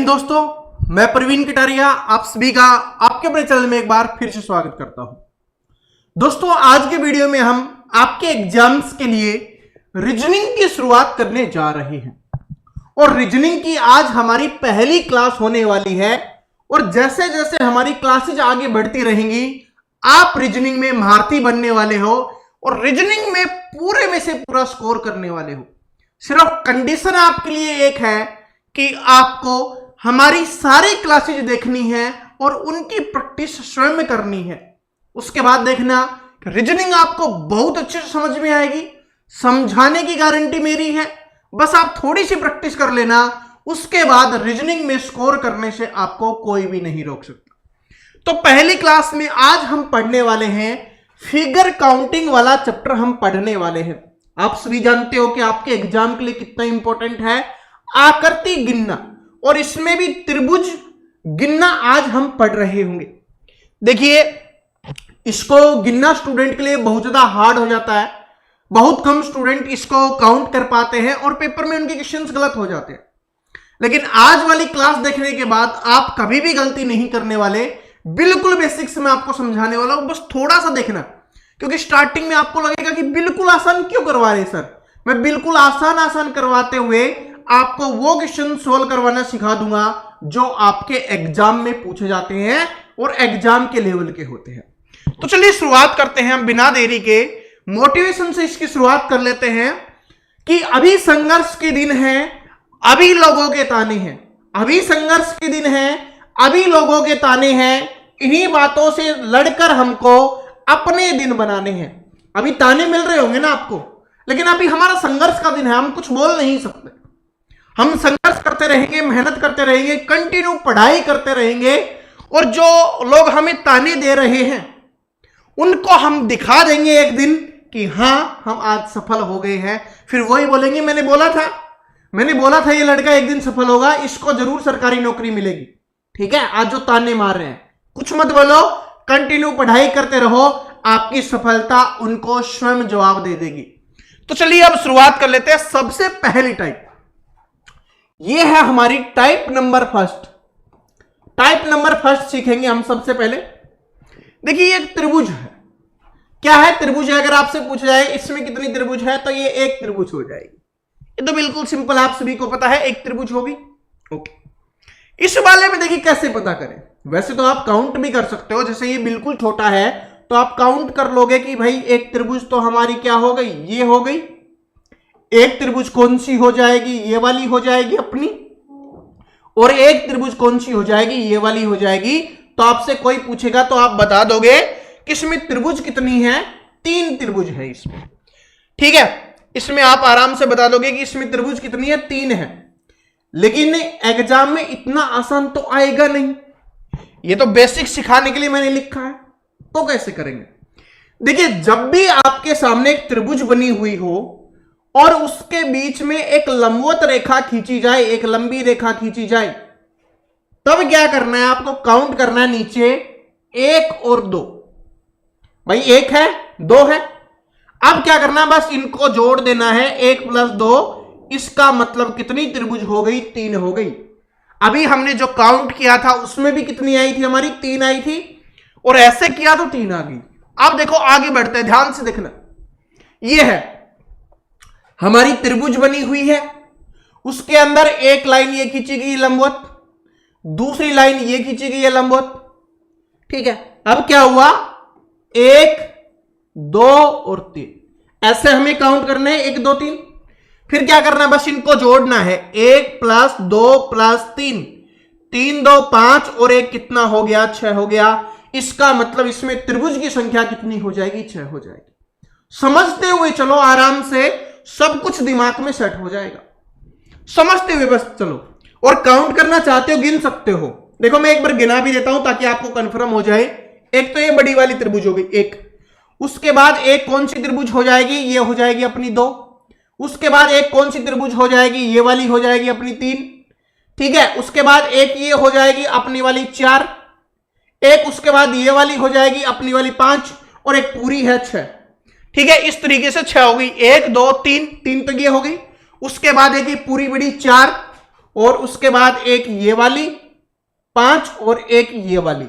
दोस्तों, मैं प्रवीण कटारिया आप सभी का आपके अपने चैनल में एक बार फिर से स्वागत करता हूं। दोस्तों, आज के वीडियो में हम आपके एग्जाम्स के लिए रीजनिंग की शुरुआत करने जा रहे हैं और रीजनिंग की आज हमारी पहली क्लास होने वाली है। और जैसे जैसे हमारी क्लासेज आगे बढ़ती रहेंगी आप रीजनिंग में महारथी बनने वाले हो और रीजनिंग में पूरे में से पूरा स्कोर करने वाले हो। सिर्फ कंडीशन आपके लिए एक है कि आपको हमारी सारी क्लासेज देखनी है और उनकी प्रैक्टिस स्वयं करनी है। उसके बाद देखना कि रीजनिंग आपको बहुत अच्छे से समझ में आएगी, समझाने की गारंटी मेरी है। बस आप थोड़ी सी प्रैक्टिस कर लेना, उसके बाद रीजनिंग में स्कोर करने से आपको कोई भी नहीं रोक सकता। तो पहली क्लास में आज हम पढ़ने वाले हैं फिगर काउंटिंग वाला चैप्टर हम पढ़ने वाले हैं। आप सभी जानते हो कि आपके एग्जाम के लिए कितना इंपॉर्टेंट है आकृति गिनना, और इसमें भी त्रिभुज गिनना आज हम पढ़ रहे होंगे। देखिए, इसको गिनना स्टूडेंट के लिए बहुत ज्यादा हार्ड हो जाता है। बहुत कम स्टूडेंट इसको काउंट कर पाते हैं और पेपर में उनके क्वेश्चंस गलत हो जाते हैं। लेकिन आज वाली क्लास देखने के बाद आप कभी भी गलती नहीं करने वाले। बिल्कुल बेसिक्स में आपको समझाने वाला हूं, बस थोड़ा सा देखना, क्योंकि स्टार्टिंग में आपको लगेगा कि बिल्कुल आसान क्यों करवा रहे सर। मैं बिल्कुल आसान करवाते हुए आपको वो क्वेश्चन सोल्व करवाना सिखा दूंगा जो आपके एग्जाम में पूछे जाते हैं और एग्जाम के लेवल के होते हैं। तो चलिए शुरुआत करते हैं हम बिना देरी के। मोटिवेशन से इसकी शुरुआत कर लेते हैं कि अभी संघर्ष के दिन है, अभी लोगों के ताने हैं। अभी संघर्ष के दिन है, अभी लोगों के ताने हैं। इन्हीं बातों से लड़कर हमको अपने दिन बनाने हैं। अभी ताने मिल रहे होंगे ना आपको, लेकिन अभी हमारा संघर्ष का दिन है, हम कुछ बोल नहीं सकते। हम संघर्ष करते रहेंगे, मेहनत करते रहेंगे, कंटिन्यू पढ़ाई करते रहेंगे, और जो लोग हमें ताने दे रहे हैं उनको हम दिखा देंगे एक दिन कि हां हम आज सफल हो गए हैं। फिर वही बोलेंगे मैंने बोला था ये लड़का एक दिन सफल होगा, इसको जरूर सरकारी नौकरी मिलेगी। ठीक है, आज जो ताने मार रहे हैं कुछ मत बोलो, कंटिन्यू पढ़ाई करते रहो, आपकी सफलता उनको स्वयं जवाब दे देगी। तो चलिए अब शुरुआत कर लेते हैं। सबसे पहली टाइप ये है हमारी type number first. Type number first सीखेंगे हम सबसे पहले। देखिए, एक त्रिभुज है। क्या है? त्रिभुज है। अगर आपसे पूछा जाए इसमें कितनी त्रिभुज है तो ये एक त्रिभुज हो जाएगी। ये तो बिल्कुल सिंपल, आप सभी को पता है एक त्रिभुज होगी। ओके, इस वाले में देखिए कैसे पता करें। वैसे तो आप काउंट भी कर सकते हो, जैसे ये बिल्कुल छोटा है तो आप काउंट कर लोगे कि भाई एक त्रिभुज तो हमारी क्या हो गई, ये हो गई। एक त्रिभुज कौन सी हो जाएगी? ये वाली हो जाएगी अपनी। और एक त्रिभुज कौन सी हो जाएगी? ये वाली हो जाएगी। तो आपसे कोई पूछेगा तो आप बता दोगे कि इसमें त्रिभुज कितनी है? 3 त्रिभुज है इसमें। ठीक है, इसमें आप आराम से बता दोगे कि इसमें त्रिभुज कितनी है? 3 है। लेकिन एग्जाम में इतना आसान तो आएगा नहीं। ये तो बेसिक सिखाने के लिए मैंने लिखा है, तो कैसे करेंगे? देखिए, जब भी आपके सामने एक त्रिभुज बनी हुई हो और उसके बीच में एक लंबवत रेखा खींची जाए, एक लंबी रेखा खींची जाए, तब क्या करना है? आपको काउंट करना है नीचे 1 और 2। भाई 1 है, 2 है। अब क्या करना है? बस इनको जोड़ देना है, 1 + 2। इसका मतलब कितनी त्रिभुज हो गई? 3 हो गई। अभी हमने जो काउंट किया था उसमें भी कितनी आई थी? हमारी 3 आई थी। और ऐसे किया तो 3 आ गई। अब देखो आगे बढ़ते हैं, ध्यान से देखना। ये है हमारी त्रिभुज बनी हुई है, उसके अंदर एक लाइन ये खींची गई लंबवत, दूसरी लाइन ये खींची गई है लंबवत। ठीक है, अब क्या हुआ? 1, 2 और 3। ऐसे हमें काउंट करना है 1, 2, 3। फिर क्या करना है? बस इनको जोड़ना है, 1 + 2 + 3। 3, 2, 5 और 1 कितना हो गया? 6 हो गया। इसका मतलब इसमें त्रिभुज की संख्या कितनी हो जाएगी? 6 हो जाएगी। समझते हुए चलो, आराम से सब कुछ दिमाग में सेट हो जाएगा। समझते हुए बस चलो। और काउंट करना चाहते हो, गिन सकते हो। देखो, मैं एक बार गिना भी देता हूं ताकि आपको कंफर्म हो जाए। एक तो ये बड़ी वाली त्रिभुज हो गई 1। उसके बाद एक कौन सी त्रिभुज हो जाएगी? ये हो जाएगी अपनी 2। उसके बाद एक कौन सी त्रिभुज हो जाएगी? ये वाली हो जाएगी अपनी 3। ठीक है, उसके बाद एक ये हो जाएगी अपनी वाली 4। एक उसके बाद ये वाली हो जाएगी अपनी वाली 5, और एक पूरी है 6। ठीक है, इस तरीके से 6 हो गई। 1, 2, 3 तो ये हो गई। उसके बाद एक पूरी बड़ी 4, और उसके बाद एक ये वाली 5 और एक ये वाली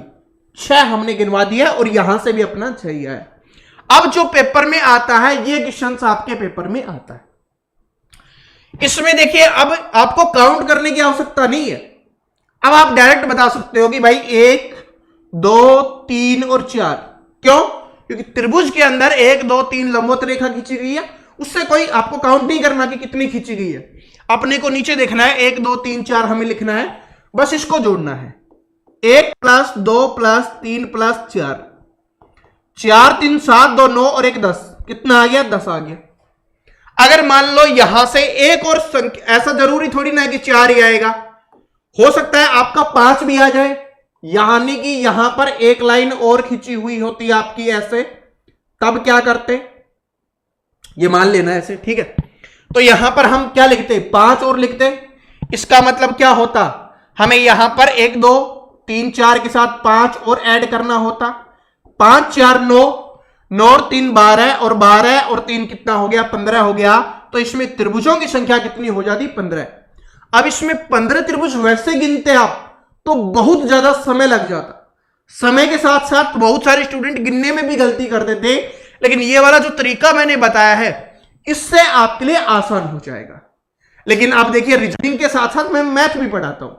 6 हमने गिनवा दिया और यहां से भी अपना 6 ही आया। अब जो पेपर में आता है ये क्वेश्चन आपके पेपर में आता है। इसमें देखिए अब आपको काउंट करने की आवश्यकता नहीं है। अब आप डायरेक्ट बता सकते हो कि भाई 1 2 3 और 4। क्यों? क्योंकि त्रिभुज के अंदर 1 2 3 लंबवत रेखा खींची गई है, उससे कोई आपको काउंट नहीं करना कि कितनी खींची गई है। अपने को नीचे देखना है 1 2 3 4 हमें लिखना है, बस इसको जोड़ना है 1 + 2 + 3 + 4 4 3 7 2 9 और 1 10। कितना आ गया? 10 आ गया। अगर मान लो यहां से एक और संख्या, ऐसा जरूरी थोड़ी ना है कि 4 ही आएगा, हो सकता है आपका 5 भी आ जाए, यानी कि यहां पर एक लाइन और खींची हुई होती आपकी ऐसे, तब क्या करते? ये मान लेना ऐसे, ठीक है। तो यहां पर हम क्या लिखते? 5 और लिखते। इसका मतलब क्या होता? हमें यहां पर 1 2 3 4 के साथ 5 और ऐड करना होता। 5 4 9 9 और 3 12 और 12 और 3 कितना हो गया? 15 हो गया। तो इसमें त्रिभुजों की संख्या कितनी हो जाती? 15। अब इसमें 15 त्रिभुज वैसे गिनते आप तो बहुत ज्यादा समय लग जाता। समय के साथ साथ बहुत सारे स्टूडेंट गिनने में भी गलती करते थे, लेकिन ये वाला जो तरीका मैंने बताया है इससे आपके लिए आसान हो जाएगा। लेकिन आप देखिए रीजनिंग के साथ साथ मैं मैथ भी पढ़ाता हूं,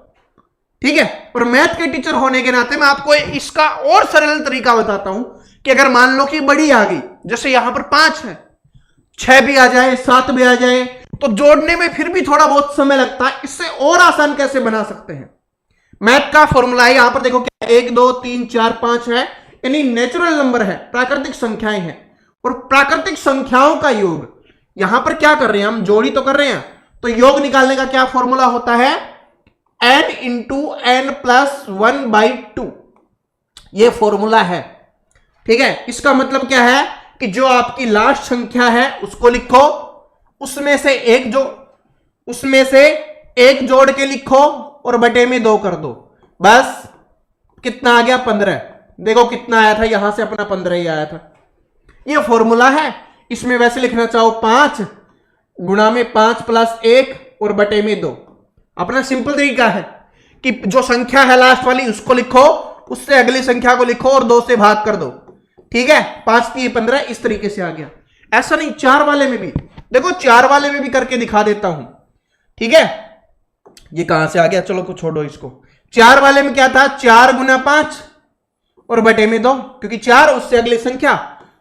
ठीक है। और मैथ के टीचर होने के नाते मैं आपको इसका और सरल तरीका बताता हूं कि अगर मान लो कि बड़ी आ गई, जैसे यहां पर 5 है, 6 भी आ जाए 7 भी आ जाए, तो जोड़ने में फिर भी थोड़ा बहुत समय लगता है। इससे और आसान कैसे बना सकते हैं? मैथ का फॉर्मूला है, यहां पर देखो क्या 1 2 3 4 5 है, यानी नेचुरल नंबर है, प्राकृतिक संख्याएं हैं। और प्राकृतिक संख्याओं का योग, यहां पर क्या कर रहे हैं हम? जोड़ी तो कर रहे हैं। तो योग निकालने का क्या फॉर्मूला होता है? n × n + 1/2, ये फॉर्मूला है, ठीक है। इसका मतलब क्या है कि जो आपकी लास्ट संख्या है उसको लिखो, उसमें से एक जोड़ के लिखो और बटे में 2 कर दो, बस। कितना आ गया? 15। देखो कितना आया था, यहां से अपना 15 ही आया था। ये फॉर्मूला है। इसमें वैसे लिखना चाहो 5 गुणा में 5 + 1 और बटे में 2। अपना सिंपल तरीका है कि जो संख्या है लास्ट वाली उसको लिखो, उससे अगली संख्या को लिखो और 2 से भाग कर दो, ठीक है। 5 3 15 इस तरीके से आ गया। ऐसा नहीं, 4 वाले में भी देखो, 4 वाले में भी करके दिखा देता हूं, ठीक है। ये कहां से आ गया? चलो कुछ छोड़ो इसको। 4 वाले में क्या था? 4 × 5 और बटे में 2, क्योंकि 4 उससे अगली संख्या,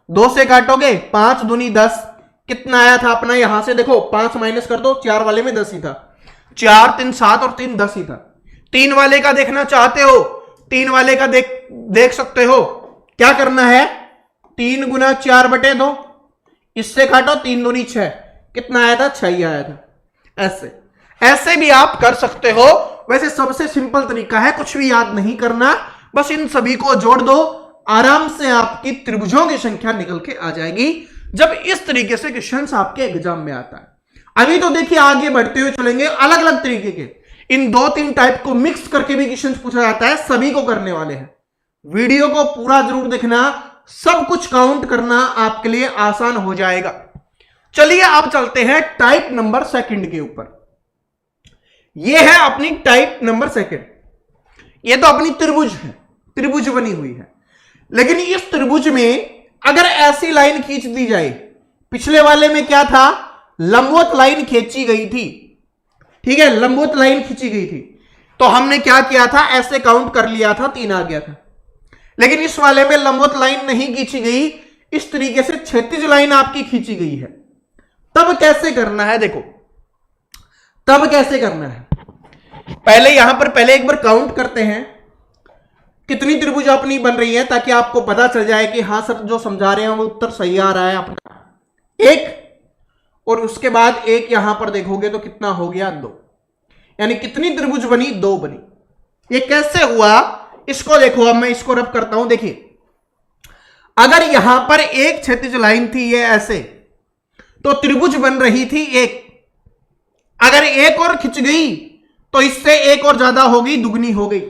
2 से काटोगे 5 दूनी 10। कितना आया था अपना? यहां से देखो 5 माइनस कर दो, 4 वाले में 10 ही था। 4 3 7 और 3 10 ही था। 3 वाले का देखना चाहते हो? 3 वाले का देख सकते हो। क्या करना है? 3 × 4 बटे 2, इससे काटो 3 दूनी 6। कितना आया था? 6 ही आया था। ऐसे भी आप कर सकते हो। वैसे सबसे सिंपल तरीका है, कुछ भी याद नहीं करना, बस इन सभी को जोड़ दो, आराम से आपकी त्रिभुजों की संख्या निकल के आ जाएगी जब इस तरीके से क्वेश्चन आपके एग्जाम में आता है। अभी तो देखिए आगे बढ़ते हुए चलेंगे, अलग अलग तरीके के इन 2-3 टाइप को मिक्स करके भी क्वेश्चन पूछा जाता है, सभी को करने वाले हैं। वीडियो को पूरा जरूर देखना, सब कुछ काउंट करना आपके लिए आसान हो जाएगा। चलिए अब चलते हैं टाइप नंबर 2 के ऊपर। यह है अपनी टाइप नंबर 2। यह तो अपनी त्रिभुज है, त्रिभुज बनी हुई है। लेकिन इस त्रिभुज में अगर ऐसी लाइन खींच दी जाए, पिछले वाले में क्या था? लंबवत लाइन खींची गई थी, ठीक है, लंबवत लाइन खींची गई थी। तो हमने क्या किया था? ऐसे काउंट कर लिया था, 3 आ गया था। लेकिन इस वाले में लंबवत लाइन नहीं खींची गई, इस तरीके से क्षैतिज लाइन आपकी खींची गई है। तब कैसे करना है? देखो तब कैसे करना है, पहले यहां पर पहले एक बार काउंट करते हैं कितनी त्रिभुज अपनी बन रही है, ताकि आपको पता चल जाए कि हाँ सर जो समझा रहे हैं वो उत्तर सही आ रहा है अपना। 1 और उसके बाद 1 यहां पर देखोगे तो कितना हो गया? 2। यानी कितनी त्रिभुज बनी? 2 बनी। ये कैसे हुआ इसको देखो। अब मैं इसको रब करता हूं। देखिए अगर यहां पर एक क्षैतिज लाइन थी ये ऐसे, तो त्रिभुज बन रही थी 1। अगर 1 और खिंच गई तो इससे 1 और ज्यादा होगी, दुगनी हो गई।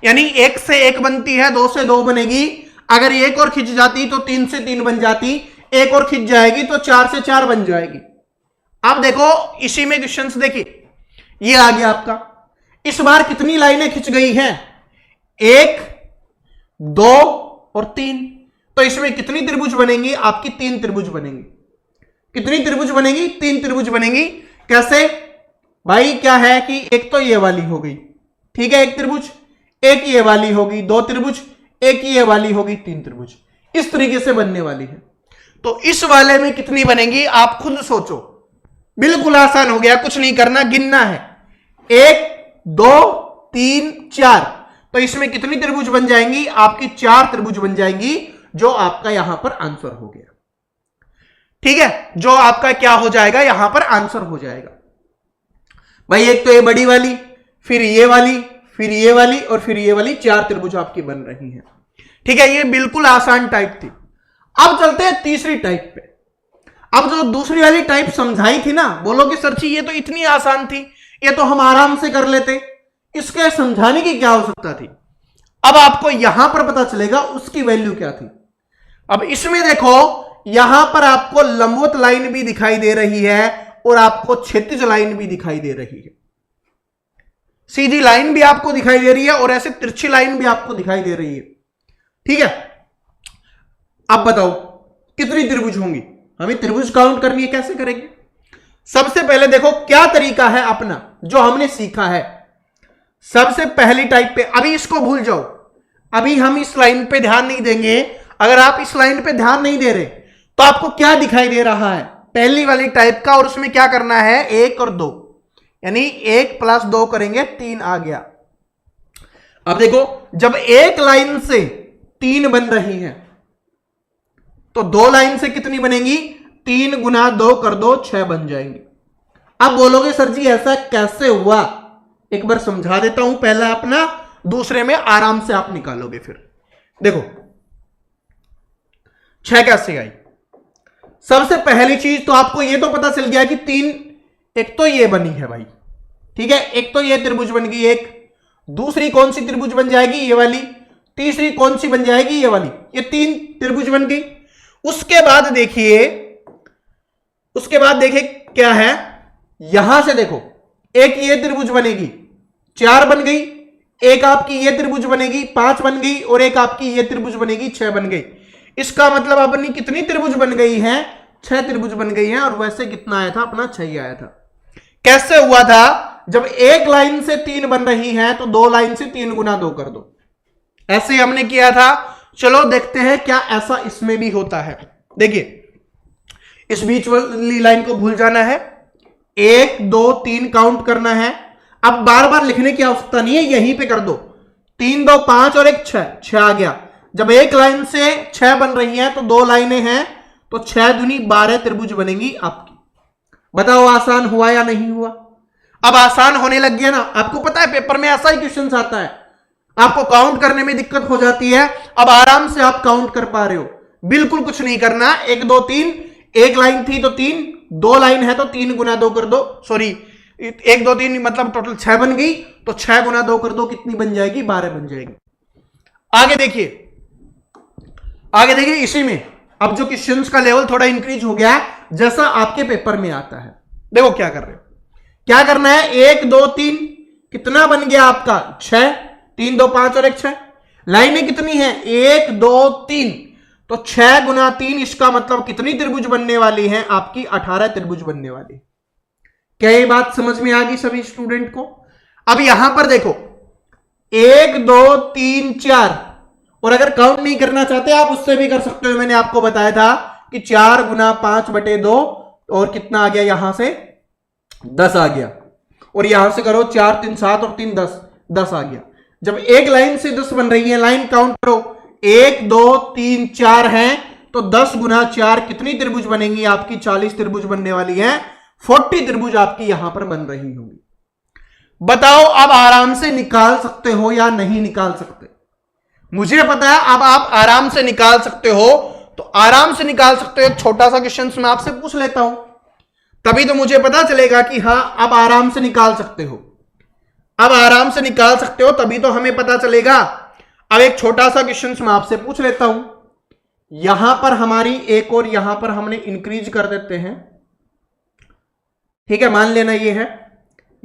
यानी 1 से 1 बनती है, 2 से 2 बनेगी। अगर 1 और खिंच जाती तो 3 से 3 बन जाती, 1 और खिंच जाएगी तो 4 से 4 बन जाएगी। अब देखो इसी में क्वेश्चंस देखिए, ये आ गया आपका। इस बार कितनी लाइनें खिंच गई हैं? 1, 2 और 3। तो इसमें कितनी त्रिभुज बनेंगी? आपकी 3 त्रिभुज बनेंगी। कितनी त्रिभुज बनेगी? 3 त्रिभुज बनेंगी। कैसे भाई? क्या है कि एक तो ये वाली हो गई, ठीक है, एक त्रिभुज, एक ये वाली होगी 2 त्रिभुज, एक ये वाली होगी 3 त्रिभुज। इस तरीके से बनने वाली है। तो इस वाले में कितनी बनेंगी आप खुद सोचो। बिल्कुल आसान हो गया, कुछ नहीं करना, गिनना है। 1, 2, 3, 4। तो इसमें कितनी त्रिभुज बन जाएंगी? आपकी 4 त्रिभुज बन जाएंगी, जो आपका यहां पर आंसर हो गया। ठीक है, जो आपका क्या हो जाएगा? यहां पर आंसर हो जाएगा भाई। एक तो ये बड़ी वाली, फिर ये वाली, फिर ये वाली और फिर ये वाली, 4 त्रिभुज आपकी बन रही हैं। ठीक है, ये बिल्कुल आसान टाइप थी। अब चलते हैं तीसरी टाइप पे। अब जो दूसरी वाली टाइप समझाई थी ना, बोलोगे सर जी ये तो इतनी आसान थी, ये तो हम आराम से कर लेते, इसके समझाने की क्या आवश्यकता थी? अब आपको यहां पर पता चलेगा उसकी वैल्यू क्या थी। अब इसमें देखो, यहां पर आपको लंबवत लाइन भी दिखाई दे रही है और आपको क्षैतिज लाइन भी दिखाई दे रही है। सीधी लाइन भी आपको दिखाई दे रही है और ऐसे तिरछी लाइन भी आपको दिखाई दे रही है। ठीक है, अब बताओ कितनी त्रिभुज होंगी? हमें त्रिभुज काउंट करनी है, कैसे करेंगे? सबसे पहले देखो क्या तरीका है अपना, जो हमने सीखा है। सबसे पहली टाइप पे, अभी इसको भूल जाओ, अभी हम इस लाइन पे ध्यान नहीं देंगे। अगर आप इस लाइन पे ध्यान नहीं दे रहे तो आपको क्या दिखाई दे रहा है? पहली वाली टाइप का, और उसमें क्या करना है? 1 और 2, यानी 1 + 2 करेंगे 3 आ गया। अब देखो, जब एक लाइन से 3 बन रही है तो 2 लाइन से कितनी बनेंगी? 3 × 2 कर दो, 6 बन जाएंगे। अब बोलोगे सर जी ऐसा कैसे हुआ? एक बार समझा देता हूं, पहला अपना, दूसरे में आराम से आप निकालोगे। फिर देखो 6 कैसे आई। सबसे पहली चीज तो आपको यह तो पता चल गया कि 3, एक तो ये बनी है भाई, ठीक है, एक तो ये त्रिभुज बन गई एक। दूसरी कौन सी त्रिभुज बन जाएगी? ये वाली। तीसरी कौन सी बन जाएगी? ये वाली। ये 3 त्रिभुज बन गई। उसके बाद देखिए, क्या है, यहां से देखो, एक ये त्रिभुज बनेगी, 4 बन गई, एक आपकी ये त्रिभुज बनेगी, 5 बन गई, और एक आपकी ये त्रिभुज बनेगी, 6 बन गई। इसका मतलब अपनी कितनी त्रिभुज बन गई है? 6 त्रिभुज बन गई हैं। और वैसे कितना आया था? अपना 6 ही आया था। कैसे हुआ था? जब एक लाइन से 3 बन रही है तो 2 लाइन से 3 × 2 कर दो, ऐसे हमने किया था। चलो देखते हैं क्या ऐसा इसमें भी होता है। देखिए, इस बीच वाली लाइन को भूल जाना है, 1, 2, 3 काउंट करना है। अब बार बार लिखने की आवश्यकता नहीं है, यहीं पे कर दो। 3, 2, 5 और 1, 6 आ गया। जब एक लाइन से 6 बन रही है तो 2 लाइनें हैं, तो 6 दूनी 12 त्रिभुज बनेंगी आपकी। बताओ आसान हुआ या नहीं हुआ? अब आसान होने लग गया ना। आपको पता है पेपर में ऐसा ही क्वेश्चन आता है, आपको काउंट करने में दिक्कत हो जाती है। अब आराम से आप काउंट कर पा रहे हो, बिल्कुल कुछ नहीं करना। 1, 2, 3, एक लाइन थी तो 3, 2 लाइन है तो 3 × 2 कर दो। सॉरी, 1, 2, 3 मतलब टोटल 6 बन गई, तो 6 × 2 कर दो, कितनी बन जाएगी? 12 बन जाएगी। आगे देखिए, इसी में अब जो क्वेश्चंस का लेवल थोड़ा इंक्रीज हो गया है, जैसा आपके पेपर में आता है। देखो क्या कर रहे हो, क्या करना है? 1, 2, 3, कितना बन गया आपका? 6, 3, 2, 5 और 1, 6। लाइनें कितनी है? 1, 2, 3, तो 6 × 3, इसका मतलब कितनी त्रिभुज बनने वाली है? आपकी 18 त्रिभुज बनने वाली। क्या ये बात समझ में आ गई सभी स्टूडेंट को? अब यहां पर देखो, 1, 2, 3, 4, और अगर काउंट नहीं करना चाहते आप उससे भी कर सकते हो। मैंने आपको बताया था कि 4 × 5/2, और कितना आ गया? यहां से 10 आ गया। और यहां से करो 4, 3, 7 और 3, 10 आ गया। जब एक लाइन से 10 बन रही है, लाइन काउंट करो, 1, 2, 3, 4 है, तो 10 × 4 कितनी त्रिभुज बनेंगी? आपकी 40 त्रिभुज बनने वाली है। 40 त्रिभुज आपकी यहां पर बन रही होंगी। बताओ अब आराम से निकाल सकते हो या नहीं निकाल सकते? मुझे पता है अब आप आराम से निकाल सकते हो, तो आराम से निकाल सकते हो। छोटा सा क्वेश्चन मैं आपसे पूछ लेता हूं, तभी तो मुझे पता चलेगा कि हां अब आराम से निकाल सकते हो। अब आराम से निकाल सकते हो तभी तो हमें पता चलेगा। अब एक छोटा सा क्वेश्चन मैं आपसे पूछ लेता हूं। यहां पर हमारी एक और यहां पर हमने इंक्रीज कर देते हैं, ठीक है, मान लेना ये है।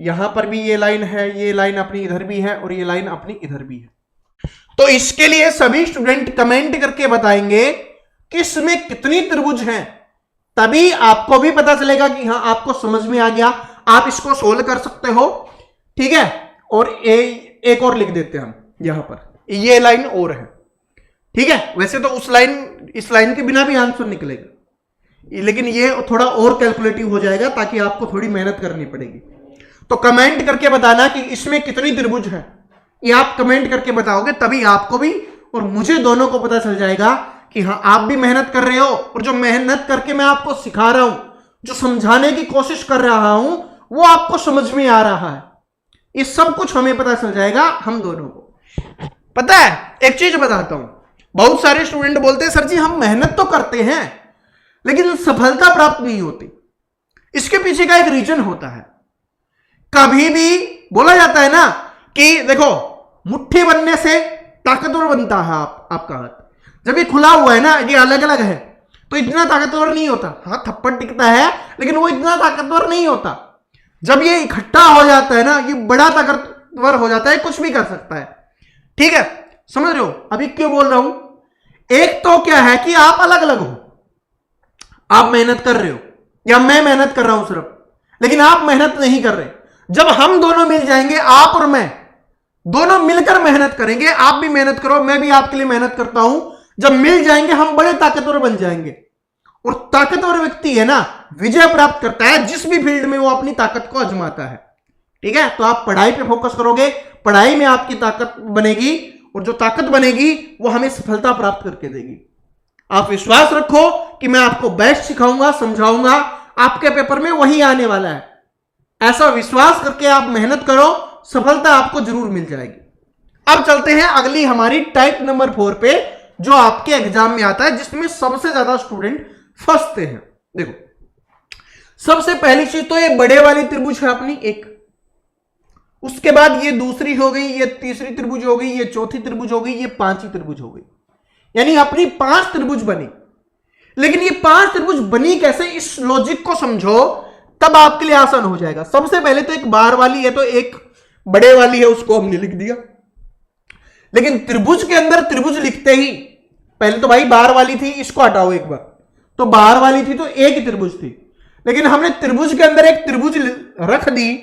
यहां पर भी ये लाइन है, ये लाइन अपनी इधर भी है और ये लाइन अपनी इधर भी है। तो इसके लिए सभी स्टूडेंट कमेंट करके बताएंगे कि इसमें कितनी त्रिभुज हैं, तभी आपको भी पता चलेगा कि हाँ आपको समझ में आ गया। आप इसको सोल्व कर सकते हो, ठीक है। और एक और लिख देते हैं हम यहां पर, ये लाइन और है, ठीक है। वैसे तो इस लाइन के बिना भी आंसर निकलेगा, लेकिन ये थोड़ा और कैलकुलेटिव हो जाएगा ताकि आपको थोड़ी मेहनत करनी पड़ेगी। तो कमेंट करके बताना कि इसमें कितनी त्रिभुज है, ये आप कमेंट करके बताओगे तभी आपको भी और मुझे दोनों को पता चल जाएगा कि हाँ आप भी मेहनत कर रहे हो, और जो मेहनत करके मैं आपको सिखा रहा हूं, जो समझाने की कोशिश कर रहा हूं, वो आपको समझ में आ रहा है। ये सब कुछ हमें पता चल जाएगा, हम दोनों को। पता है, एक चीज बताता हूं, बहुत सारे स्टूडेंट बोलते हैं सर जी हम मेहनत तो करते हैं लेकिन सफलता प्राप्त नहीं होती। इसके पीछे का एक रीजन होता है। कभी भी बोला जाता है ना कि देखो मुट्ठी बनने से ताकतवर बनता है आपका हाथ। जब ये खुला हुआ है ना, ये अलग अलग है, तो इतना ताकतवर नहीं होता। हाँ थप्पड़ टिकता है लेकिन वो इतना ताकतवर नहीं होता। जब ये इकट्ठा हो जाता है ना, ये बड़ा ताकतवर हो जाता है, कुछ भी कर सकता है, ठीक है। समझ रहे हो अभी क्यों बोल रहा हूं? एक तो क्या है कि आप अलग अलग हो, आप मेहनत कर रहे हो या मैं मेहनत कर रहा हूं सिर्फ, लेकिन आप मेहनत नहीं कर रहे। जब हम दोनों मिल जाएंगे, आप और मैं दोनों मिलकर मेहनत करेंगे, आप भी मेहनत करो, मैं भी आपके लिए मेहनत करता हूं, जब मिल जाएंगे हम बड़े ताकतवर बन जाएंगे। और ताकतवर व्यक्ति है ना, विजय प्राप्त करता है जिस भी फील्ड में वो अपनी ताकत को आजमाता है, ठीक है। तो आप पढ़ाई पे फोकस करोगे, पढ़ाई में आपकी ताकत बनेगी, और जो ताकत बनेगी वो हमें सफलता प्राप्त करके देगी। आप विश्वास रखो कि मैं आपको बेस्ट सिखाऊंगा, समझाऊंगा, आपके पेपर में वही आने वाला है। ऐसा विश्वास करके आप मेहनत करो, सफलता आपको जरूर मिल जाएगी। अब चलते हैं अगली हमारी टाइप नंबर 4 पे, जो आपके एग्जाम में आता है, जिसमें सबसे ज्यादा स्टूडेंट फंसते हैं। देखो सबसे पहली चीज तो ये बड़े वाली त्रिभुज है अपनी एक, उसके बाद ये दूसरी हो गई, ये तीसरी त्रिभुज हो गई, ये चौथी त्रिभुज हो गई, ये पांचवी त्रिभुज हो गई, यानी अपनी 5 त्रिभुज बनी। लेकिन ये 5 त्रिभुज बनी कैसे, इस लॉजिक को समझो तब आपके लिए आसान हो जाएगा। सबसे पहले तो एक बार वाली है, तो एक बड़े वाली है, उसको हमने लिख दिया। लेकिन त्रिभुज के अंदर त्रिभुज लिखते ही पहले तो भाई बार वाली थी, इसको हटाओ एक बार, तो बार वाली थी तो एक ही त्रिभुज थी, लेकिन हमने त्रिभुज के अंदर एक त्रिभुज रख दी,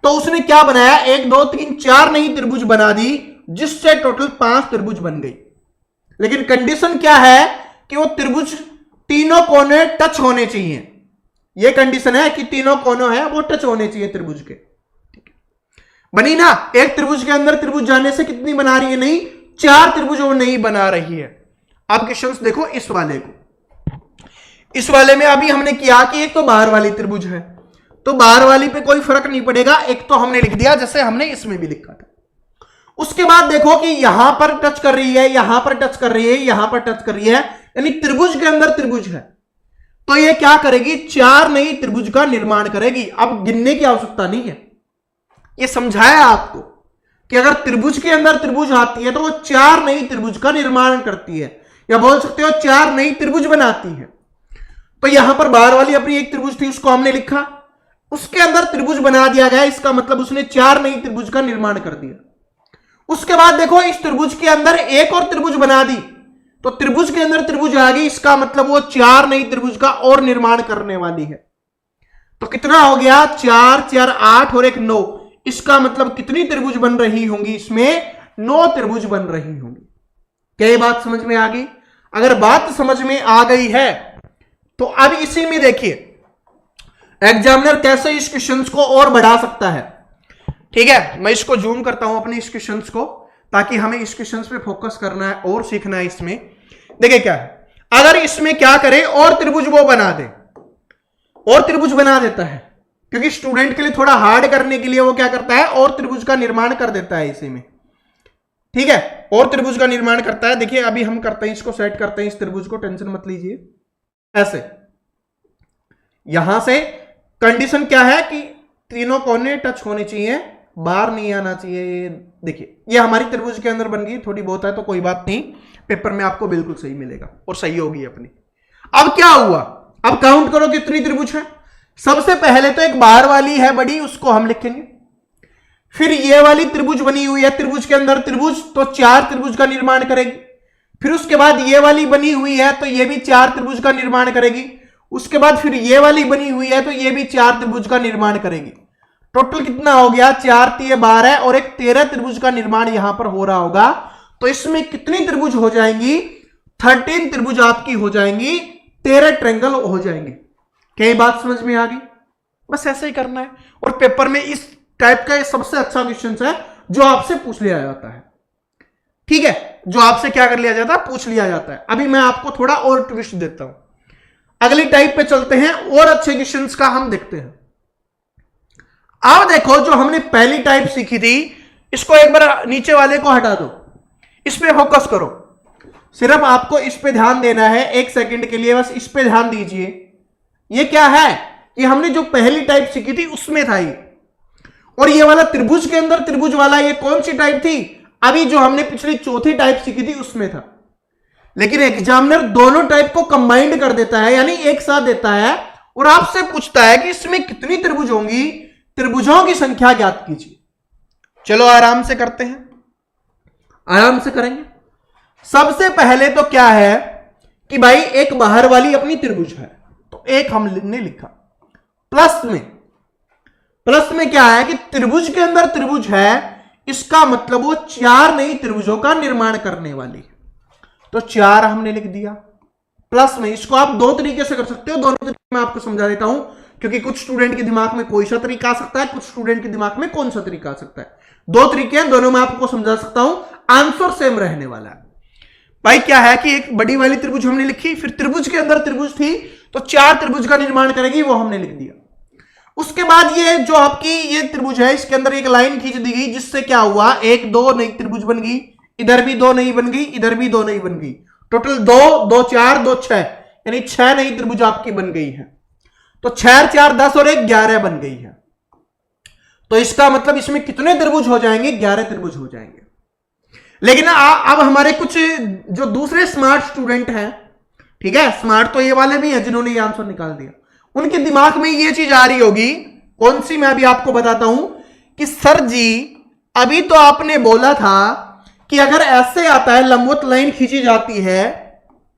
तो उसने क्या बनाया, 1 2 3 4 नई त्रिभुज बना दी, जिससे टोटल 5 त्रिभुज बन गई। लेकिन कंडीशन क्या है कि वो त्रिभुज तीनों कोने टच होने चाहिए। ये कंडीशन है कि तीनों कोने हैं वो टच होने चाहिए त्रिभुज के। बनी ना, एक त्रिभुज के अंदर त्रिभुज जाने से कितनी बना रही है, नहीं 4 त्रिभुज वो नहीं बना रही है। आप क्वेश्चंस देखो इस वाले को, इस वाले में अभी हमने किया कि एक तो बाहर वाली त्रिभुज है, तो बाहर वाली पे कोई फर्क नहीं पड़ेगा, एक तो हमने लिख दिया जैसे हमने इसमें भी लिखा था। उसके बाद देखो कि यहां पर टच कर रही है, यहां पर टच कर रही है, यहां पर टच कर रही है, यानी त्रिभुज के अंदर त्रिभुज है, तो ये क्या करेगी, 4 नई त्रिभुज का निर्माण करेगी। अब गिनने की आवश्यकता नहीं है, ये समझाया आपको कि अगर त्रिभुज के अंदर त्रिभुज आती है तो वो 4 नई त्रिभुज का निर्माण करती है, या बोल सकते हो 4 नई त्रिभुज बनाती है। तो यहां पर बाहर वाली अपनी एक त्रिभुज थी, उसको हमने लिखा, उसके अंदर त्रिभुज बना दिया गया, इसका मतलब उसने 4 नई त्रिभुज का निर्माण कर दिया। उसके बाद देखो इस त्रिभुज के अंदर एक और त्रिभुज बना दी, तो त्रिभुज के अंदर त्रिभुज आ गई, इसका मतलब वो 4 नई त्रिभुज का और निर्माण करने वाली है। तो कितना हो गया, 4 4 8 और 1 9, इसका मतलब कितनी त्रिभुज बन रही होंगी, इसमें 9 त्रिभुज बन रही होंगी। क्या ये बात समझ में आ गई? अगर बात समझ में आ गई है तो अब इसी में देखिए एग्जामिनर कैसे इस क्वेश्चंस को और बढ़ा सकता है। ठीक है, मैं इसको जूम करता हूं अपने इस क्वेश्चंस को, ताकि हमें इस क्वेश्चंस पे फोकस करना है और सीखना है। इसमें देखिए क्या है, अगर इसमें क्या करे और त्रिभुज वो बना दे, और त्रिभुज बना देता है, क्योंकि स्टूडेंट के लिए थोड़ा हार्ड करने के लिए वो क्या करता है, और त्रिभुज का निर्माण कर देता है इसी में। ठीक है, और त्रिभुज का निर्माण करता है। देखिए अभी हम करते हैं, इसको सेट करते हैं, इस त्रिभुज को, टेंशन मत लीजिए। ऐसे यहां से कंडीशन क्या है कि तीनों कोने टच होने चाहिए, बाहर नहीं आना चाहिए। देखिए ये हमारी त्रिभुज के अंदर बन गई, थोड़ी बहुत है तो कोई बात नहीं, पेपर में आपको बिल्कुल सही मिलेगा और सही होगी अपनी। अब क्या हुआ, अब काउंट करो कितनी त्रिभुज है। सबसे पहले तो एक बाहर वाली है बड़ी, उसको हम लिखेंगे, फिर ये वाली त्रिभुज बनी हुई है, त्रिभुज के अंदर त्रिभुज, तो 4 त्रिभुज का निर्माण करेगी। फिर उसके बाद ये वाली बनी हुई है तो ये भी 4 त्रिभुज का निर्माण करेगी। उसके बाद फिर ये वाली बनी हुई है तो ये भी 4 त्रिभुज का निर्माण करेगी। टोटल कितना हो गया, 4 3 12 और एक 13 त्रिभुज का निर्माण यहां पर हो रहा होगा। तो इसमें कितनी त्रिभुज हो जाएंगी, 13 त्रिभुज आपकी हो जाएंगी, 13 ट्रायंगल हो जाएंगे। क्या ये बात समझ में आ गई? बस ऐसे ही करना है। और पेपर में इस टाइप का सबसे अच्छा क्वेश्चन है जो आपसे पूछ लिया जाता है। ठीक है, जो आपसे क्या कर लिया जाता है, पूछ लिया जाता है। अभी मैं आपको थोड़ा और ट्विस्ट देता हूं, अगली टाइप पे चलते हैं और अच्छे क्वेश्चंस का हम देखते हैं। अब देखो, जो हमने पहली टाइप सीखी थी, इसको एक बार नीचे वाले को हटा दो, इस पे फोकस करो। सिर्फ आपको इस पे ध्यान देना है, 1 सेकंड के लिए बस इस पे ध्यान दीजिए। ये क्या है, ये हमने जो पहली टाइप सीखी थी उसमें था ये। और ये वाला त्रिभुज के अंदर त्रिभुज वाला, ये कौन सी टाइप थी, अभी जो हमने पिछली चौथी टाइप सीखी थी उसमें था। लेकिन एग्जामिनर दोनों टाइप को कंबाइंड कर देता है, यानी एक साथ देता है और आपसे पूछता है कि इसमें कितनी त्रिभुज होंगी, त्रिभुजों की संख्या ज्ञात कीजिए। चलो आराम से करते हैं, आराम से करेंगे। सबसे पहले तो क्या है कि भाई एक बाहर वाली अपनी त्रिभुज है, तो एक हमने लिखा। प्लस में क्या है कि त्रिभुज के अंदर त्रिभुज है, इसका मतलब वो 4 नई त्रिभुजों का निर्माण करने वाली, तो 4 हमने लिख दिया प्लस में। इसको आप 2 तरीके से कर सकते हो, दोनों तरीके मैं आपको समझा देता हूं, क्योंकि कुछ स्टूडेंट के दिमाग में कोई सा तरीका आ सकता है, कुछ स्टूडेंट के दिमाग में कौन सा तरीका आ सकता है। 2 तरीके हैं, दोनों में आपको समझा सकता हूं, आंसर सेम रहने वाला है। भाई क्या है कि एक बड़ी वाली त्रिभुज हमने लिखी, फिर त्रिभुज के अंदर त्रिभुज थी तो 4 त्रिभुज का निर्माण करेगी, वो हमने लिख दिया। उसके बाद ये जो आपकी ये त्रिभुज है, इसके अंदर एक लाइन खींच दी गई, जिससे क्या हुआ, 1 2 नई त्रिभुज बन गई, इधर भी 2 नई बन गई, इधर भी 2 नई बन गई। टोटल 2 2 4 2 6, यानी 6 नई त्रिभुज आपकी बन गई है। तो 6 4 10 और 1 11 बन गई है। तो इसका मतलब इसमें कितने त्रिभुज हो जाएंगे, 11 त्रिभुज हो जाएंगे। लेकिन अब हमारे कुछ जो दूसरे स्मार्ट स्टूडेंट हैं, ठीक है, स्मार्ट तो ये वाले भी हैं जिन्होंने ये आंसर निकाल दिया, उनके दिमाग में ये चीज आ रही होगी, कौन सी, मैं अभी आपको बताता हूं कि सर जी अभी तो आपने बोला था कि अगर ऐसे आता है, लंबवत लाइन खींची जाती है,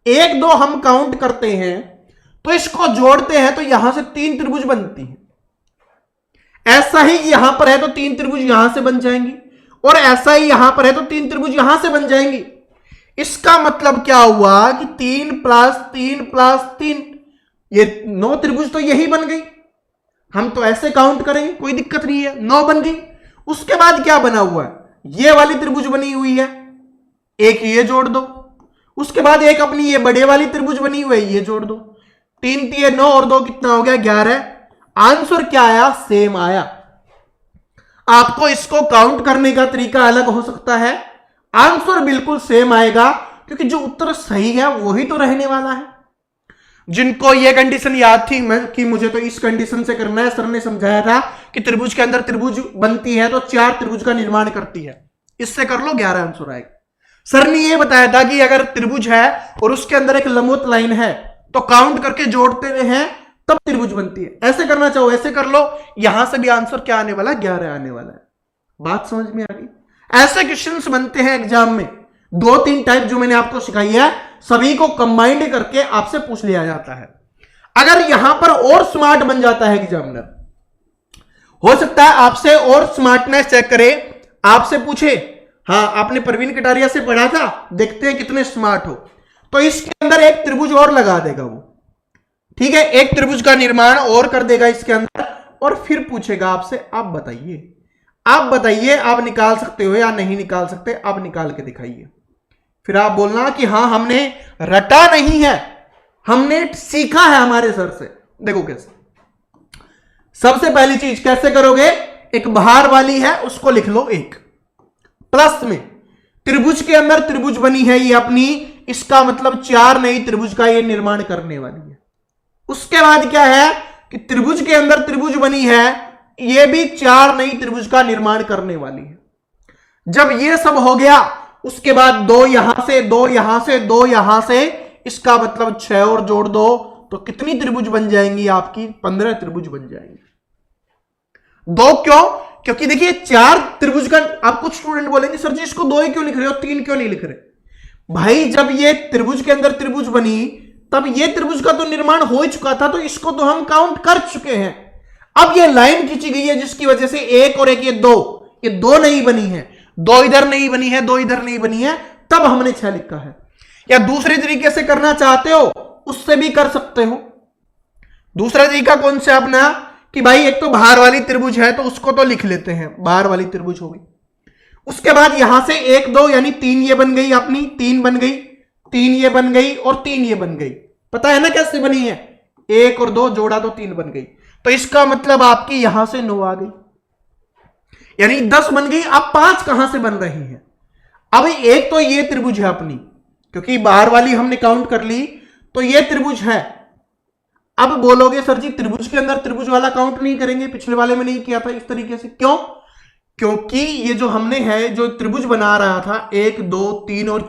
1 2 हम काउंट करते हैं तो इसको जोड़ते हैं तो यहां से 3 त्रिभुज बनती है। ऐसा ही यहां पर है तो 3 त्रिभुज यहां से बन जाएंगी, और ऐसा ही यहां पर है तो 3 त्रिभुज यहां से बन जाएंगी। इसका मतलब क्या हुआ कि 3 + 3 + 3, ये 9 त्रिभुज तो यही बन गई। हम तो ऐसे काउंट करेंगे, कोई दिक्कत नहीं है, 9 बन गई। उसके बाद क्या बना हुआ है, ये वाली त्रिभुज बनी हुई है, एक ये जोड़ दो। उसके बाद एक अपनी ये बड़े वाली त्रिभुज बनी हुई है, ये जोड़ दो। 3 3 9 और 2 कितना हो गया, 11। आंसर क्या आया, सेम आया। आपको इसको काउंट करने का तरीका अलग हो सकता है, आंसर बिल्कुल सेम आएगा, क्योंकि जो उत्तर सही है वही तो रहने वाला है। जिनको ये कंडीशन याद थी कि मुझे तो इस कंडीशन से करना है, सर ने समझाया था कि त्रिभुज के अंदर त्रिभुज बनती है तो 4 त्रिभुज का निर्माण करती है, इससे कर लो 11 आंसर आएगा। सर ने ये बताया था कि अगर त्रिभुज है और उसके अंदर एक लंबवत लाइन है तो काउंट करके जोड़ते हैं तब त्रिभुज बनती है। ऐसे करना चाहो ऐसे कर लो, यहां से भी आंसर क्या आने वाला है, 11 आने वाला है। बात समझ में आ गई? ऐसे क्वेश्चंस बनते हैं एग्जाम में। 2-3 टाइप जो मैंने आपको सिखाई है, सभी को कंबाइंड करके आपसे पूछ लिया जाता है। अगर यहां पर और स्मार्ट बन जाता है एग्जामिनर, हो सकता है आपसे और स्मार्टनेस चेक करे, आपसे पूछे, हाँ आपने प्रवीण कटारिया से पढ़ा था, देखते हैं कितने स्मार्ट हो, तो इसके अंदर एक त्रिभुज और लगा देगा वो, ठीक है, एक त्रिभुज का निर्माण और कर देगा इसके अंदर, और फिर पूछेगा आपसे, आप बताइए आप निकाल सकते हो या नहीं निकाल सकते, आप निकाल के दिखाइए। फिर आप बोलना कि हाँ हमने रटा नहीं है, हमने सीखा है हमारे सर से। देखो कैसे, सबसे पहली चीज कैसे करोगे, एक बाहर वाली है उसको लिख लो 1, प्लस में त्रिभुज के अंदर त्रिभुज बनी है ये अपनी, इसका मतलब 4 नई त्रिभुज का ये निर्माण करने वाली है। उसके बाद क्या है कि त्रिभुज के अंदर त्रिभुज बनी है, ये भी 4 नई त्रिभुज का निर्माण करने वाली है। जब ये सब हो गया, उसके बाद 2 यहां से 2 यहां से 2 यहां से, इसका मतलब 6 और जोड़ दो तो कितनी त्रिभुज बन जाएंगी आपकी, 15 त्रिभुज बन जाएंगी। 2 क्यों, क्योंकि देखिए चार त्रिभुज का, आप कुछ स्टूडेंट बोलेंगे सर जी इसको 2 ही क्यों लिख रहे हो, 3 क्यों नहीं लिख रहे? भाई जब ये त्रिभुज के अंदर त्रिभुज बनी तब ये त्रिभुज का तो निर्माण हो ही चुका था, तो इसको तो हम काउंट कर चुके हैं। अब ये लाइन खींची गई है जिसकी वजह से एक और एक, ये दो नहीं बनी है, 2 इधर नहीं बनी है, 2 इधर नहीं बनी है, तब हमने 6 लिखा है। या दूसरे तरीके से करना चाहते हो उससे भी कर सकते हो। दूसरा तरीका कौन सा अपना, कि भाई एक तो बाहर वाली त्रिभुज है तो उसको तो लिख लेते हैं, बाहर वाली त्रिभुज होगी। उसके बाद यहां से 1 2 यानी 3 ये बन गई अपनी, 3 बन गई, 3 ये बन गई और 3 ये बन गई। पता है ना कैसे बनी है, 1 और 2 जोड़ा तो 3 बन गई। तो इसका मतलब आपकी यहां से 9 आ गई, यानी 10 बन गई। अब 5 कहां से बन रही है? अब एक तो ये त्रिभुज है अपनी, क्योंकि बाहर वाली हमने काउंट कर ली, तो ये त्रिभुज है। अब बोलोगे सर जी त्रिभुज के अंदर त्रिभुज वाला काउंट नहीं करेंगे, पिछले वाले में नहीं किया था इस तरीके से, क्यों? क्योंकि ये जो हमने है जो त्रिभुज बना रहा था 1 2 3 और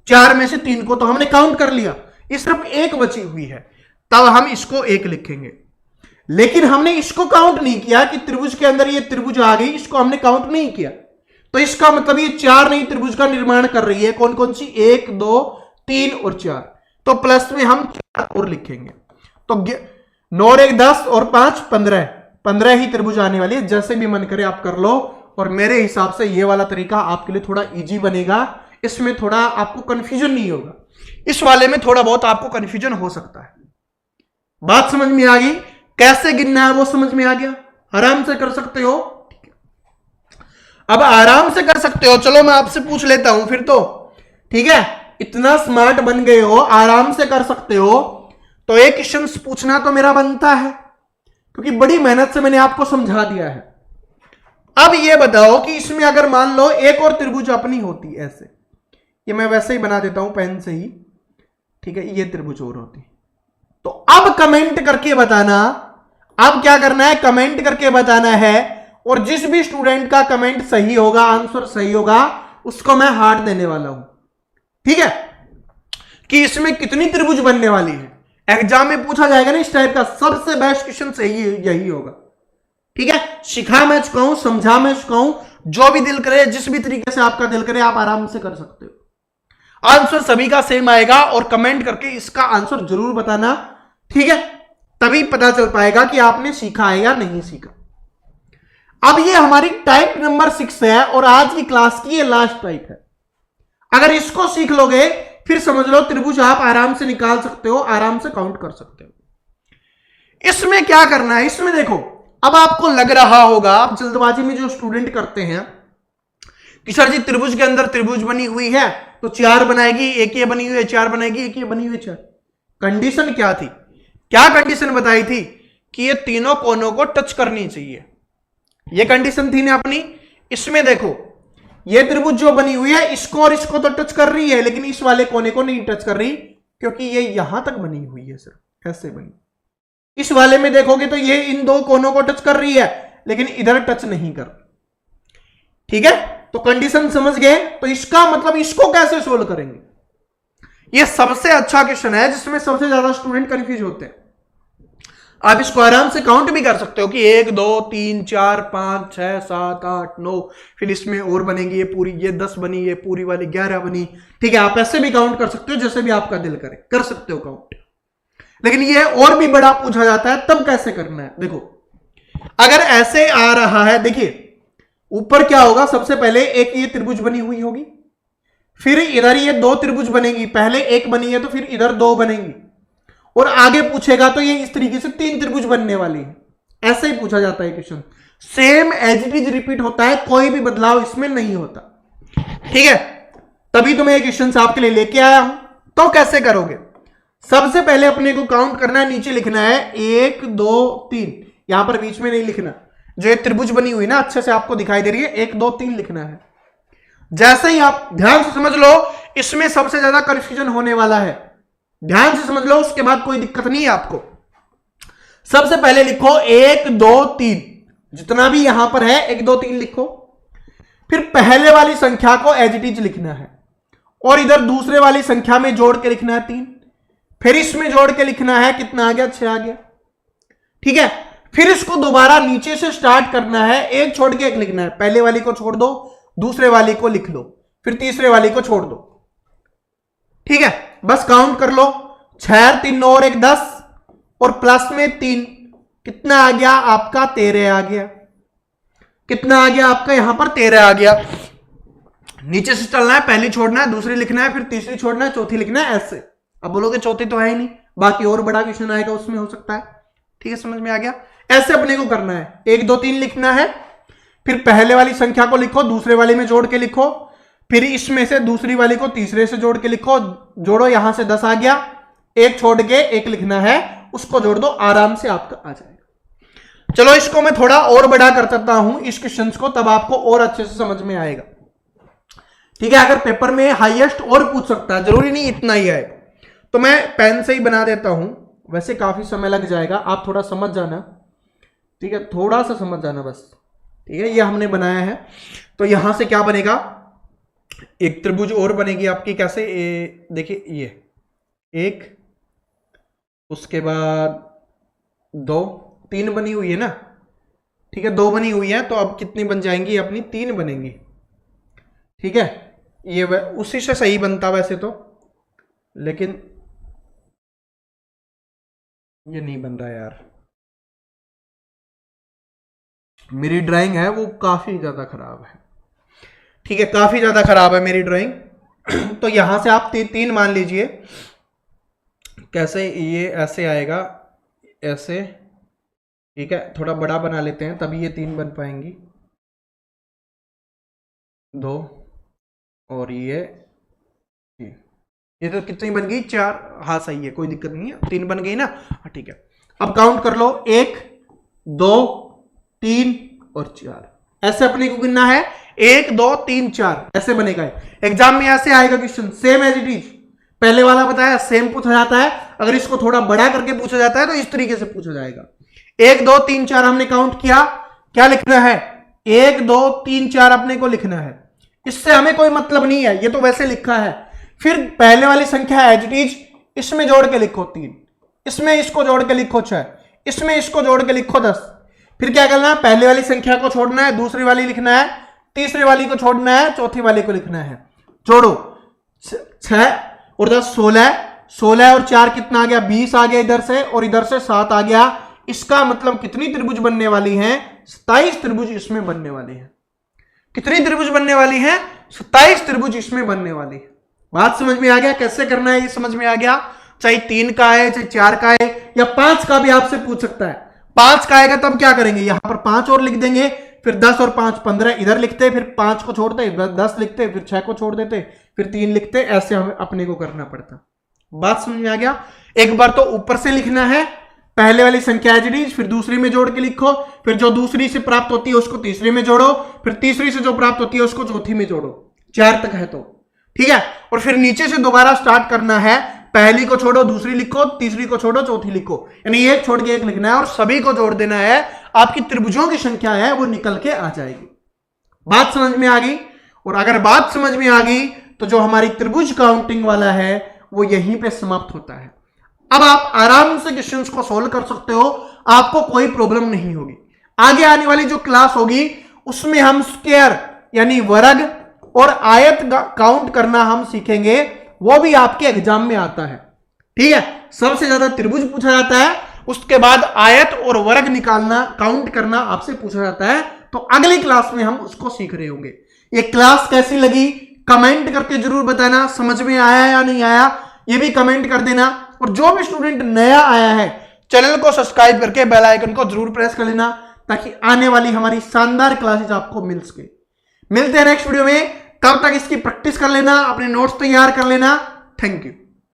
4 में से 3 को तो हमने काउंट कर लिया, ये सिर्फ 1 बची हुई है, तब हम इसको 1 लिखेंगे। लेकिन हमने इसको काउंट नहीं किया कि त्रिभुज के अंदर ये त्रिभुज आ गई, इसको हमने काउंट नहीं किया। तो इसका मतलब ये 4 नई त्रिभुज का निर्माण कर रही है। कौन कौन सी? 1 2 3 और 4। तो प्लस में हम 4 और लिखेंगे, तो 9 और 1 10 और 5 15 ही त्रिभुज आने वाली है। जैसे भी मन करे आप कर लो, और मेरे हिसाब से ये वाला तरीका आपके लिए थोड़ा इजी बनेगा, इसमें थोड़ा आपको कंफ्यूजन नहीं होगा। इस वाले में थोड़ा बहुत आपको कंफ्यूजन हो सकता है। बात समझ में आ गई? कैसे गिनना है वो समझ में आ गया? आराम से कर सकते हो। अब आराम से कर सकते हो, चलो मैं आपसे पूछ लेता हूं फिर तो, ठीक है? इतना स्मार्ट बन गए हो, आराम से कर सकते हो, तो एक क्वेश्चन पूछना तो मेरा बनता है, क्योंकि बड़ी मेहनत से मैंने आपको समझा दिया है। अब ये बताओ कि इसमें अगर मान लो एक और त्रिभुज अपनी होती ऐसे, ये मैं वैसे ही बना देता हूं पेन से ही, ठीक है? ये त्रिभुज और होती, तो अब कमेंट करके बताना। अब क्या करना है? कमेंट करके बताना है, और जिस भी स्टूडेंट का कमेंट सही होगा, आंसर सही होगा, उसको मैं हार्ट देने वाला हूं, ठीक है? कि इसमें कितनी त्रिभुज बनने वाली है। एग्जाम में पूछा जाएगा ना इस टाइप का, सबसे बेस्ट क्वेश्चन सही यही होगा, ठीक है? सिखा मैं चुका हूं, समझा मैं चुका हूं, जो भी दिल करे, जिस भी तरीके से आपका दिल करे, आप आराम से कर सकते हो। आंसर सभी का सेम आएगा, और कमेंट करके इसका आंसर जरूर बताना, ठीक है? तभी पता चल पाएगा कि आपने सीखा है या नहीं सीखा। अब ये हमारी टाइप नंबर 6 है, और आज की क्लास की ये लास्ट टाइप है। अगर इसको सीख लोगे फिर समझ लो त्रिभुज आप आराम से निकाल सकते हो, आराम से काउंट कर सकते हो। इसमें क्या करना है? इसमें देखो, अब आपको लग रहा होगा, आप जल्दबाजी में जो स्टूडेंट करते हैं कि सर जी त्रिभुज के अंदर त्रिभुज बनी हुई है तो 4 बनाएगी, एक ये बनी हुई है, 4 बनाएगी, एक ये बनी हुई है, 4। कंडीशन क्या थी? क्या कंडीशन बताई थी? कि ये तीनों कोनों को टच करनी चाहिए, ये कंडीशन थी ना अपनी। इसमें देखो, ये त्रिभुज जो बनी हुई है इसको और इसको तो टच कर रही है, लेकिन इस वाले कोने को नहीं टच कर रही, क्योंकि ये यहां तक बनी हुई है, सिर्फ ऐसे बनी। इस वाले में देखोगे तो ये इन 2 कोनों को टच कर रही है, लेकिन इधर टच नहीं कर, ठीक है? तो कंडीशन समझ गए? तो इसका मतलब इसको कैसे सोल्व करेंगे? ये सबसे अच्छा क्वेश्चन है जिसमें सबसे ज्यादा स्टूडेंट कंफ्यूज होते हैं। आप इसको आराम से काउंट भी कर सकते हो कि 1 2 3 4 5 6 7 8 9, फिर इसमें और बनेगी ये पूरी, ये 10 बनी, ये पूरी वाली 11 बनी, ठीक है? आप ऐसे भी काउंट कर सकते हो, जैसे भी आपका दिल करे कर सकते हो काउंट। लेकिन ये और भी बड़ा पूछा जाता है, तब कैसे करना है? देखो, अगर ऐसे आ रहा है, देखिए ऊपर क्या होगा, सबसे पहले एक ये त्रिभुज बनी हुई होगी, फिर इधर ये 2 त्रिभुज बनेगी, पहले 1 बनी है तो फिर इधर 2 बनेगी, और आगे पूछेगा तो ये इस तरीके से 3 त्रिभुज बनने वाली है। ऐसे ही पूछा जाता है question, same as it is repeat होता है, कोई भी बदलाव इसमें नहीं होता, ठीक है? तभी तो मैं क्वेश्चन आपके लिए लेके आया हूं। तो कैसे करोगे? सबसे पहले अपने को काउंट करना है, नीचे लिखना है 1 2 3, यहां पर बीच में नहीं लिखना। जो ये त्रिभुज बनी हुई ना अच्छे से आपको दिखाई दे रही है, 1 2 3 लिखना है। जैसे ही आप ध्यान से समझ लो, इसमें सबसे ज्यादा कंफ्यूजन होने वाला है, ध्यान से समझ लो, उसके बाद कोई दिक्कत नहीं है आपको। सबसे पहले लिखो 1 2 3, जितना भी यहां पर है 1 2 3 लिखो। फिर पहले वाली संख्या को एज इट इज लिखना है, और इधर दूसरे वाली संख्या में जोड़ के लिखना है 3, फिर इसमें जोड़ के लिखना है, कितना आ गया? 6 आ गया, ठीक है? फिर इसको दोबारा नीचे से स्टार्ट करना है, एक छोड़ के एक लिखना है। पहले वाली को छोड़ दो, दूसरे वाली को लिख लो, फिर तीसरे वाली को छोड़ दो। ठीक है, बस काउंट कर लो, 6 3 9 और 1 10 और प्लस में 3, कितना आ गया आपका 13 आ गया। कितना आ गया आपका यहां पर 13 आ गया। नीचे से चलना है, पहली छोड़ना है, दूसरी लिखना है, फिर तीसरी छोड़ना है, चौथी लिखना है, ऐसे। अब बोलोगे चौथी तो है ही नहीं, बाकी और बड़ा क्वेश्चन आएगा उसमें हो सकता है। ठीक है, समझ में आ गया। ऐसे अपने को करना है, 1 2 3 लिखना है, फिर पहले वाली संख्या को लिखो, दूसरे वाले में जोड़ के लिखो, फिर इसमें से दूसरी वाली को तीसरे से जोड़ के लिखो, जोड़ो, यहां से 10 आ गया, एक छोड़ के एक लिखना है, उसको जोड़ दो, आराम से आपका आ जाएगा। चलो इसको मैं थोड़ा और बड़ा कर सकता हूं इस क्वेश्चन को, तब आपको और अच्छे से समझ में आएगा। ठीक है, अगर पेपर में हाईएस्ट और पूछ सकता है, जरूरी नहीं इतना ही है, तो मैं पेन से ही बना देता हूं। वैसे काफी समय लग जाएगा, आप थोड़ा समझ जाना। ठीक है, थोड़ा सा समझ जाना बस। ठीक है, ये हमने बनाया है, तो यहां से क्या बनेगा, एक त्रिभुज और बनेगी आपकी। कैसे, देखिए ये एक, उसके बाद 2 3 बनी हुई है ना। ठीक है, 2 बनी हुई है, तो अब कितनी बन जाएंगी अपनी, 3 बनेंगी। ठीक है, ये उसी से सही बनता वैसे तो, लेकिन ये नहीं बन रहा यार, मेरी ड्राइंग है वो काफी ज्यादा खराब है। ठीक है, काफी ज्यादा खराब है मेरी ड्राइंग। तो यहां से आप 3 मान लीजिए। कैसे, ये ऐसे आएगा, ऐसे। ठीक है, थोड़ा बड़ा बना लेते हैं, तभी ये 3 बन पाएंगी। 2 और ये तो कितनी बन गई, 4। हाँ सही है, कोई दिक्कत नहीं है, 3 बन गई ना। हाँ ठीक है, अब काउंट कर लो, 1 2 3 और 4। ऐसे अपने को गिनना है, 1 2 3 4, ऐसे बनेगा। एग्जाम में ऐसे आएगा question, same as it is. पहले वाला बताया, सेम पूछा जाता है। अगर इसको थोड़ा बड़ा करके पूछा जाता है तो इस तरीके से पूछा जाएगा। 1 2 3 4 हमने काउंट किया, क्या लिखना है, 1 2 3 4 अपने को लिखना है। इससे हमें कोई मतलब नहीं है, ये तो वैसे लिखा है। फिर पहले वाली संख्या एज इट इज, इसमें जोड़ के लिखो 3, इसमें इसको जोड़ के लिखो 6, इसमें इसको जोड़ के लिखो 10। फिर क्या करना है, पहले वाली संख्या को छोड़ना है, दूसरी वाली लिखना है, तीसरी वाली को छोड़ना है, चौथी वाली को लिखना है। जोड़ो, 6 और 10 16, 16 और 4 कितना आ गया, 20 आ गया इधर से, और इधर से 7 आ गया। इसका मतलब कितनी त्रिभुज बनने वाली है, 27 त्रिभुज इसमें बनने वाली है। कितनी त्रिभुज बनने वाली है, 27 त्रिभुज इसमें बनने वाली है। बात समझ में आ गया, कैसे करना है ये समझ में आ गया। चाहे 3 का है, चाहे 4 का है, या 5 का भी आपसे पूछ सकता है। 5 का आएगा तब क्या करेंगे, यहां पर 5 और लिख देंगे, फिर 10 और 5 15 इधर लिखते, फिर 5 को छोड़ते, 10 लिखते, फिर 6 को छोड़ देते, फिर 3 लिखते। ऐसे हमें अपने को करना पड़ता। बात समझ में आ गया। एक बार तो ऊपर से लिखना है, पहले वाली संख्या एज इट इज, फिर दूसरी में जोड़ के लिखो, फिर जो दूसरी से प्राप्त होती है उसको तीसरी में जोड़ो, फिर तीसरी से जो प्राप्त होती है उसको चौथी में जोड़ो। 4 तक है तो ठीक है, और फिर नीचे से दोबारा स्टार्ट करना है, पहली को छोड़ो, दूसरी लिखो, तीसरी को छोड़ो, चौथी लिखो, यानी एक छोड़ के एक लिखना है और सभी को जोड़ देना है। आपकी त्रिभुजों की संख्या है वो निकल के आ जाएगी। बात समझ में आ गई। और अगर बात समझ में आ गई तो जो हमारी त्रिभुज काउंटिंग वाला है वो यहीं पे समाप्त होता है। अब आप आराम से क्वेश्चंस को सोल्व कर सकते हो, आपको कोई प्रॉब्लम नहीं होगी। आगे आने वाली जो क्लास होगी उसमें हम स्क्वायर यानी वर्ग और आयत काउंट करना हम सीखेंगे, वो भी आपके एग्जाम में आता है। ठीक है, सबसे ज्यादा त्रिभुज पूछा जाता है, उसके बाद आयत और वर्ग निकालना, काउंट करना आपसे पूछा जाता है। तो अगली क्लास में हम उसको सीख रहे होंगे। ये क्लास कैसी लगी कमेंट करके जरूर बताना, समझ में आया या नहीं आया ये भी कमेंट कर देना। और जो भी स्टूडेंट नया आया है चैनल को सब्सक्राइब करके बेल आइकन को जरूर प्रेस कर लेना, ताकि आने वाली हमारी शानदार क्लासेस आपको मिल सके। मिलते हैं नेक्स्ट वीडियो में, तब तक इसकी प्रैक्टिस कर लेना, अपने नोट्स तैयार कर लेना। Thank you.